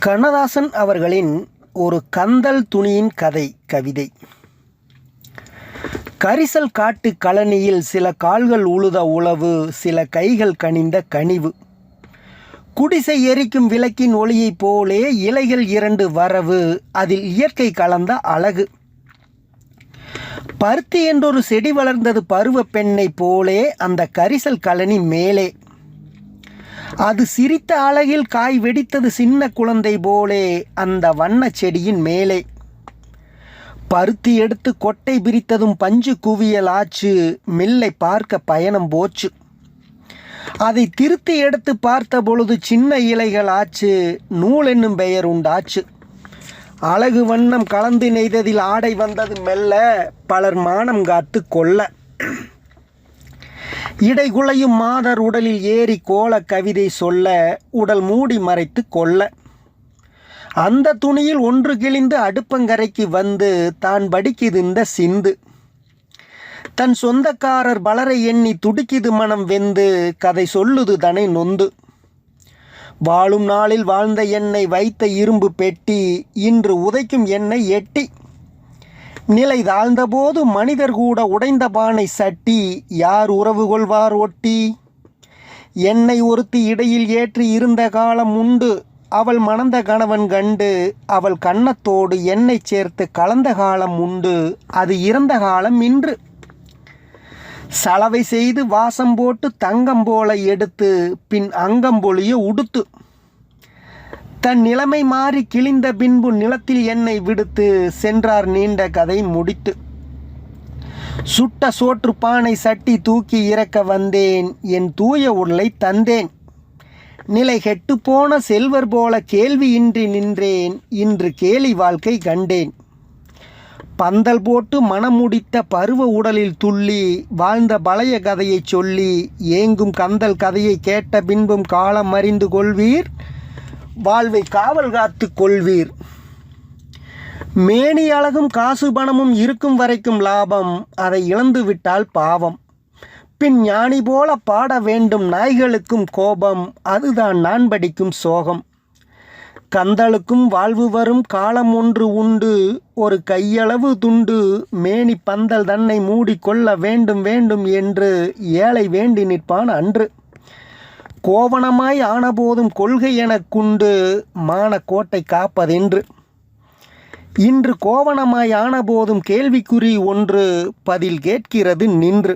கண்ணதாசன் அவர்களின் ஒரு கந்தல் துணியின் கவிதை. கரிசல் காட்டு கழனியில் சில கால்கள் உழுத உழவு, சில கைகள் கனிந்த கனிவு. குடிசை எரிக்கும் விளக்கின் ஒளியைப் போலே இலைகள் 2 வரவு, அதில் இயற்கை கலந்த அழகு. பருத்தி என்றொரு செடி வளர்ந்தது பருவ பெண்ணை போலே அந்த கரிசல் கழனி மேலே. அது சிரித்த அழகில் காய் வெடித்தது சின்ன குழந்தை போலே அந்த வண்ண செடியின் மேலே. பருத்தி எடுத்து கொட்டை பிரித்ததும் பஞ்சு குவியல் ஆச்சு, மில்லை பார்க்க பயணம் போச்சு. அதை திருத்தி எடுத்து பார்த்த பொழுது சின்ன இலைகள் ஆச்சு, நூல் என்னும் பெயர் உண்டாச்சு. அழகு வண்ணம் கலந்து நெய்ததில் ஆடை வந்தது மெல்ல, பலர் மானம் காத்து கொள்ள. இடைகுலையும் மாதர் உடலில் ஏறி கோல கவிதை சொல்ல, உடல் மூடி மறைத்து கொள்ள. அந்த துணியில் ஒன்று கிழிந்து அடுப்பங்கரைக்கு வந்து தான் படிக்குது இந்த சிந்து. தன் சொந்தக்காரர் பலரை எண்ணி துடிக்குது மனம் வெந்து, கதை சொல்லுது தனை நொந்து. வாழும் நாளில் வாழ்ந்த என்னை வைத்த இரும்பு பெட்டி, இன்று உதைக்கும் என்னை எட்டி. நிலை தாழ்ந்தபோது மனிதர் கூட உடைந்த பானை சட்டி, யார் உறவு கொள்வார் ஒட்டி. என்னை ஒருத்தி இடையில் ஏற்றி இருந்த காலம் உண்டு, அவள் மணந்த கணவன் கண்டு அவள் கன்னத்தோடு என்னை சேர்த்து கலந்த காலம் உண்டு, அது இறந்த காலம் இன்று. சலவை செய்து வாசம் போட்டு தங்கம் போல எடுத்து பின் அங்கம் பொழிய உடுத்து. தன் நிலைமை மாறி கிழிந்த பின்பு நிலத்தில் என்னை விடுத்து சென்றார் நீண்ட கதை முடித்து. சுட்ட சோற்று பானை சட்டி தூக்கி இறக்க வந்தேன், என் தூய உடலை தந்தேன். நிலை கெட்டு போன செல்வர் போல கேள்வியின்றி நின்றேன், இன்று கேலி வாழ்க்கை கண்டேன். பந்தல் போட்டு மனமுடித்த பருவ உடலில் துள்ளி வாழ்ந்த பழைய கதையை சொல்லி, ஏங்கும் கந்தல் கதையை கேட்ட பின்பும் காலம் அறிந்து கொள்வீர், வாழ்வை காவல் காத்து கொள்வீர். மேனி அழகும் காசு பணமும் இருக்கும் வரைக்கும் லாபம், அதை இழந்து விட்டால் பாவம். பின் ஞானி போல பாட வேண்டும் நாய்களுக்கும் கோபம், அதுதான் நான் படிக்கும் சோகம். கந்தலுக்கும் வாழ்வு வரும் காலம் ஒன்று உண்டு, ஒரு கையளவு துண்டு மேனி பந்தல் தன்னை மூடிக்கொள்ள வேண்டும் வேண்டும் என்று ஏழை வேண்டி நிற்பான் அன்று. கோவணமாய் ஆனபோதும் கொள்கை எனக்குண்டு, மான கோட்டை காப்பதென்று. இன்று கோவணமாய் ஆனபோதும் கேள்விக்குறி ஒன்று பதில் கேட்கிறது நின்று.